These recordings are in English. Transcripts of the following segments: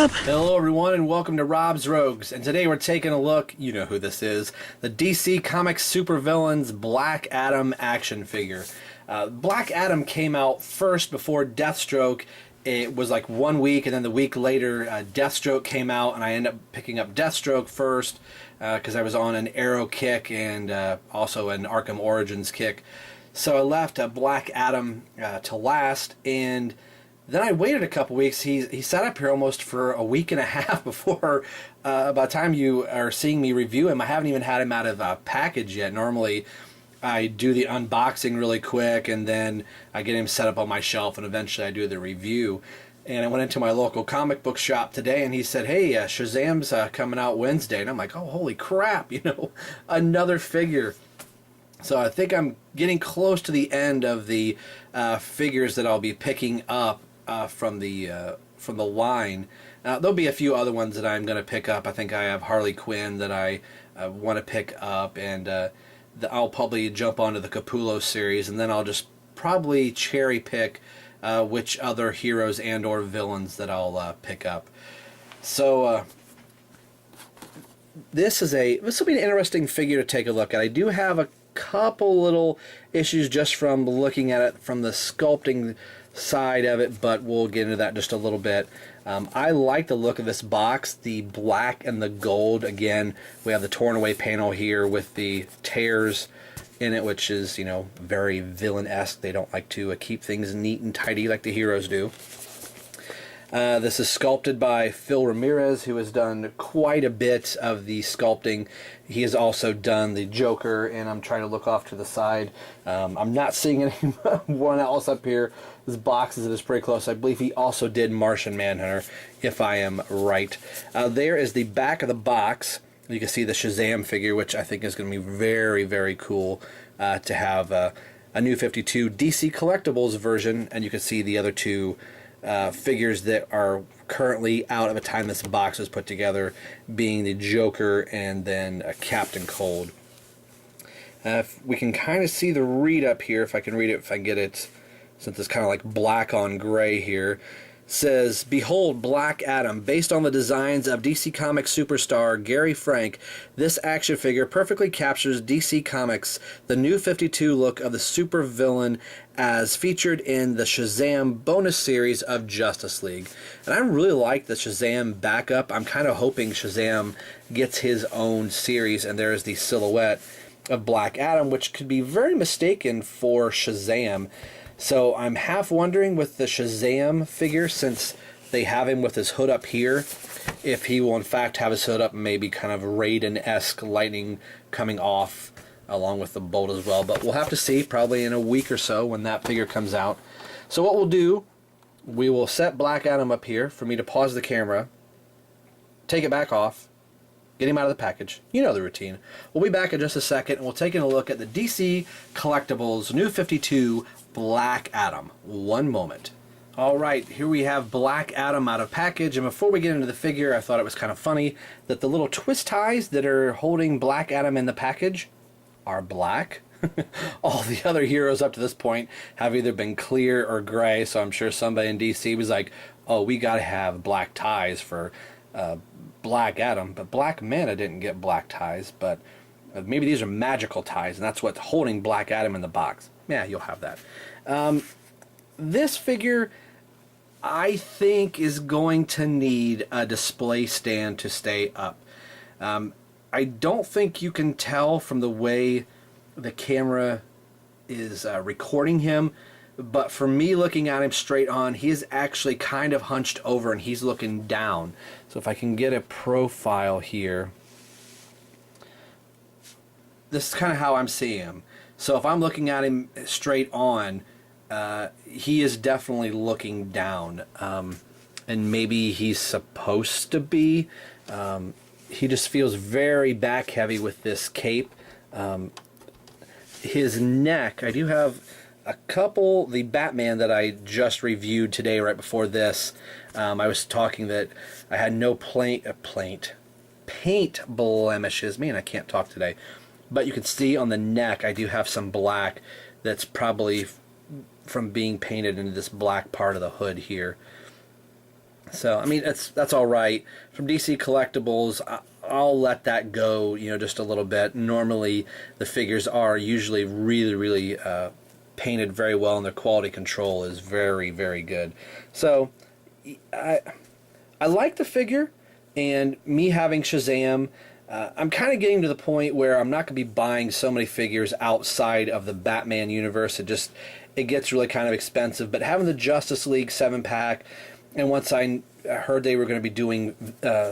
Rob? Hello everyone and welcome to Rob's Rogues, and today we're taking a look, you know who this is, the DC Comics supervillains Black Adam action figure. Black Adam came out first before Deathstroke. It was like 1 week, and then the week later Deathstroke came out, and I ended up picking up Deathstroke first because I was on an Arrow kick and also an Arkham Origins kick. So I left Black Adam to last, and then I waited a couple weeks. He sat up here almost for a week and a half before, by the time you are seeing me review him, I haven't even had him out of a package yet. Normally, I do the unboxing really quick, and then I get him set up on my shelf, and eventually I do the review. And I went into my local comic book shop today, and he said, hey, Shazam's coming out Wednesday. And I'm like, oh, holy crap, another figure. So I think I'm getting close to the end of the figures that I'll be picking up from the line. There'll be a few other ones that I'm going to pick up. I think I have Harley Quinn that I want to pick up, and I'll probably jump onto the Capullo series, and then I'll just probably cherry pick which other heroes and or villains that I'll pick up. So this will be an interesting figure to take a look at. I do have a couple little issues just from looking at it from the sculpting side of it, but we'll get into that just a little bit. I like the look of this box, the black and the gold. Again, we have the torn away panel here with the tears in it, which is, very villain-esque. They don't like to keep things neat and tidy like the heroes do. This is sculpted by Phil Ramirez, who has done quite a bit of the sculpting. He has also done the Joker, and I'm trying to look off to the side. I'm not seeing anyone else up here. This box is pretty close. I believe he also did Martian Manhunter, if I am right. There is the back of the box. You can see the Shazam figure, which I think is going to be very, very cool to have a New 52 DC Collectibles version, and you can see the other two figures that are currently out at the time this box was put together, being the Joker and then Captain Cold. If we can kind of see the read up here, if I can read it, if I get it, since it's kind of like black on gray here. Says, behold Black Adam, based on the designs of DC Comics superstar Gary Frank, this action figure perfectly captures DC Comics, the New 52 look of the supervillain as featured in the Shazam bonus series of Justice League. And I really like the Shazam backup. I'm kind of hoping Shazam gets his own series, and there's the silhouette of Black Adam, which could be very mistaken for Shazam. So I'm half wondering with the Shazam figure, since they have him with his hood up here, if he will in fact have his hood up, maybe kind of Raiden-esque lightning coming off along with the bolt as well. But we'll have to see probably in a week or so when that figure comes out. So what we'll do, we will set Black Adam up here for me to pause the camera, take it back off, get him out of the package. You know the routine. We'll be back in just a second, and we'll take a look at the DC Collectibles New 52 Black Adam. One moment. Alright, here we have Black Adam out of package, and before we get into the figure, I thought it was kind of funny that the little twist ties that are holding Black Adam in the package are black. All the other heroes up to this point have either been clear or gray, so I'm sure somebody in DC was like, oh, we gotta have black ties for Black Adam, but Black Manta didn't get black ties, but maybe these are magical ties, and that's what's holding Black Adam in the box. Yeah, you'll have that. This figure, I think, is going to need a display stand to stay up. I don't think you can tell from the way the camera is recording him, but for me looking at him straight on, he is actually kind of hunched over and he's looking down. So if I can get a profile here, this is kind of how I'm seeing him. So if I'm looking at him straight on, he is definitely looking down, and maybe he's supposed to be. He just feels very back heavy with this cape. His neck, I do have a couple, the Batman that I just reviewed today right before this, I was talking that I had no paint blemishes. Man, I can't talk today. But you can see on the neck I do have some black that's probably from being painted into this black part of the hood here. So, I mean, that's all right. From DC Collectibles, I'll let that go, you know, just a little bit. Normally, the figures are usually really, really painted very well, and their quality control is very, very good. So, I like the figure, and me having Shazam, I'm kind of getting to the point where I'm not going to be buying so many figures outside of the Batman universe. It gets really kind of expensive. But having the Justice League 7-pack, and once I heard they were going to be doing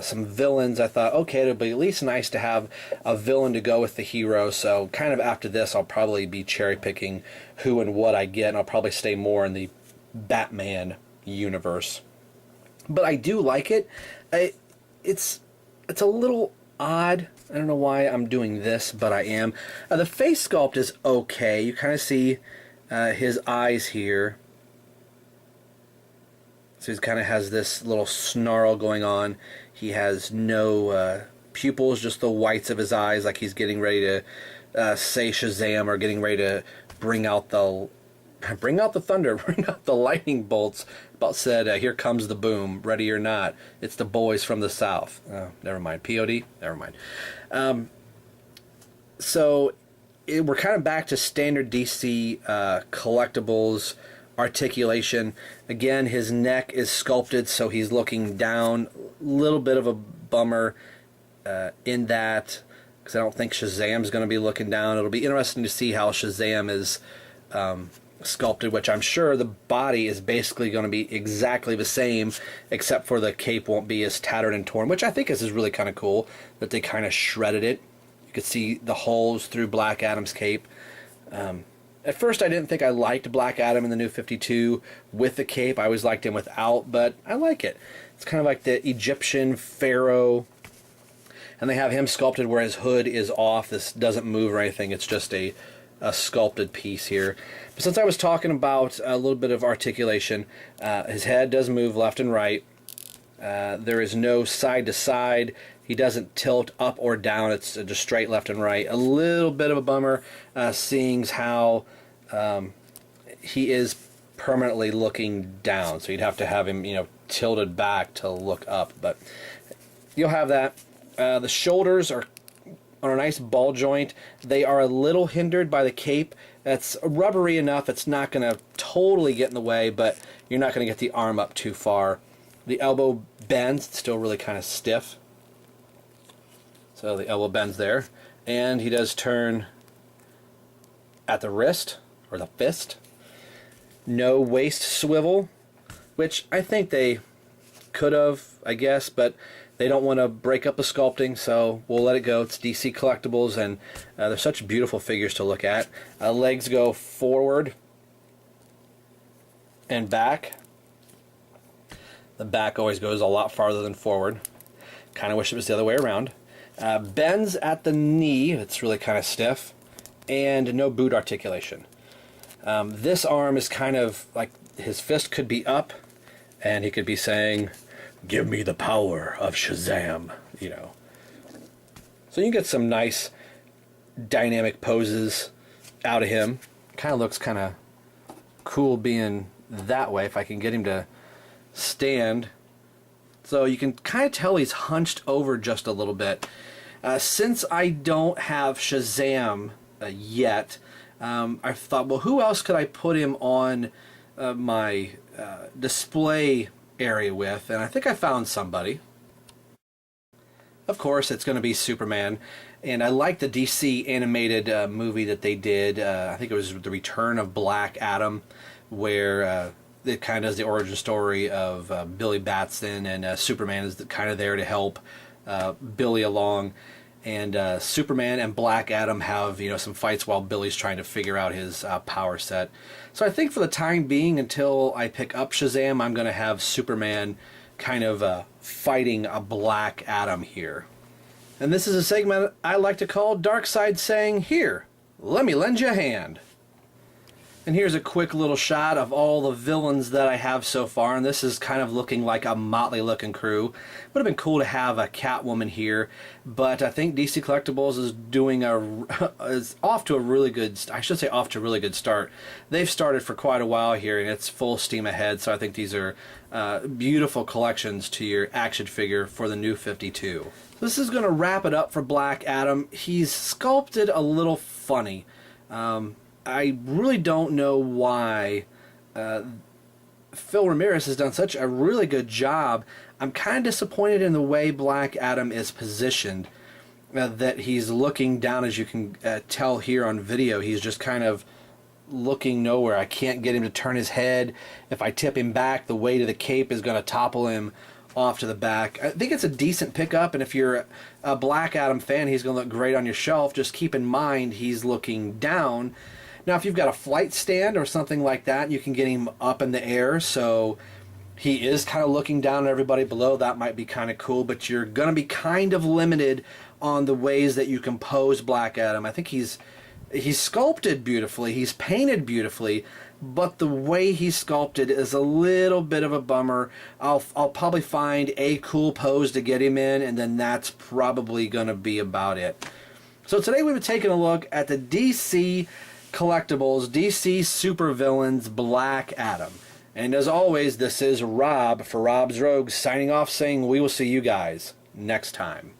some villains, I thought, okay, it'll be at least nice to have a villain to go with the hero. So kind of after this, I'll probably be cherry picking who and what I get, and I'll probably stay more in the Batman universe. But I do like it. It's a little odd. I don't know why I'm doing this, but I am. The face sculpt is okay. You kind of see his eyes here. So he kind of has this little snarl going on. He has no pupils, just the whites of his eyes, like he's getting ready to say Shazam, or getting ready to bring out the thunder, bring out the lightning bolts. About said, here comes the boom, ready or not. It's the boys from the south. Oh, never mind. POD? Never mind. We're kind of back to standard DC collectibles articulation. Again, his neck is sculpted so he's looking down. A little bit of a bummer in that, because I don't think Shazam's going to be looking down. It'll be interesting to see how Shazam is sculpted, which I'm sure the body is basically going to be exactly the same, except for the cape won't be as tattered and torn, which I think is really kind of cool that they kind of shredded it. You could see the holes through Black Adam's cape. At first I didn't think I liked Black Adam in the New 52 with the cape. I always liked him without, but I like it. It's kind of like the Egyptian pharaoh, and they have him sculpted where his hood is off. This doesn't move or anything. It's just a sculpted piece here. But since I was talking about a little bit of articulation, his head does move left and right. There is no side to side. He doesn't tilt up or down. It's just straight left and right. A little bit of a bummer, seeing how he is permanently looking down. So you'd have to have him, tilted back to look up. But you'll have that. The shoulders are on a nice ball joint. They are a little hindered by the cape. That's rubbery enough. It's not going to totally get in the way, but you're not going to get the arm up too far. The elbow bends. It's still really kind of stiff. So the elbow bends there. And he does turn at the wrist, or the fist. No waist swivel, which I think they could have, I guess, but they don't want to break up the sculpting, so we'll let it go. It's DC Collectibles, and they're such beautiful figures to look at. Legs go forward and back. The back always goes a lot farther than forward. Kind of wish it was the other way around. Bends at the knee. It's really kind of stiff. And no boot articulation. This arm is kind of like his fist could be up, and he could be saying, "Give me the power of Shazam," So you get some nice dynamic poses out of him. Kind of looks kind of cool being that way, if I can get him to stand. So you can kind of tell he's hunched over just a little bit. Since I don't have Shazam yet, I thought, well, who else could I put him on my display area with? And I think I found somebody. Of course, it's going to be Superman. And I like the DC animated movie that they did. I think it was The Return of Black Adam, where it kind of does the origin story of Billy Batson, and Superman is kind of there to help Billy along. And Superman and Black Adam have some fights while Billy's trying to figure out his power set. So I think for the time being, until I pick up Shazam, I'm going to have Superman kind of fighting a Black Adam here. And this is a segment I like to call Darkseid saying, "Here, let me lend you a hand." And here's a quick little shot of all the villains that I have so far, and this is kind of looking like a motley looking crew. Would have been cool to have a Catwoman here, but I think DC Collectibles is doing is off to a really good, I should say off to a really good start. They've started for quite a while here, and it's full steam ahead, so I think these are beautiful collections to your action figure for the new 52. This is going to wrap it up for Black Adam. He's sculpted a little funny. I really don't know why Phil Ramirez has done such a really good job. I'm kind of disappointed in the way Black Adam is positioned, that he's looking down, as you can tell here on video. He's just kind of looking nowhere. I can't get him to turn his head. If I tip him back, the weight of the cape is going to topple him off to the back. I think it's a decent pickup, and if you're a Black Adam fan, he's going to look great on your shelf. Just keep in mind he's looking down. Now, if you've got a flight stand or something like that, you can get him up in the air, so he is kind of looking down at everybody below. That might be kind of cool, but you're going to be kind of limited on the ways that you can pose Black Adam. I think he's sculpted beautifully, he's painted beautifully, but the way he's sculpted is a little bit of a bummer. I'll probably find a cool pose to get him in, and then that's probably going to be about it. So today we've been taking a look at the DC Collectibles, DC Supervillains Black Adam. And as always, this is Rob for Rob's Rogues signing off, saying we will see you guys next time.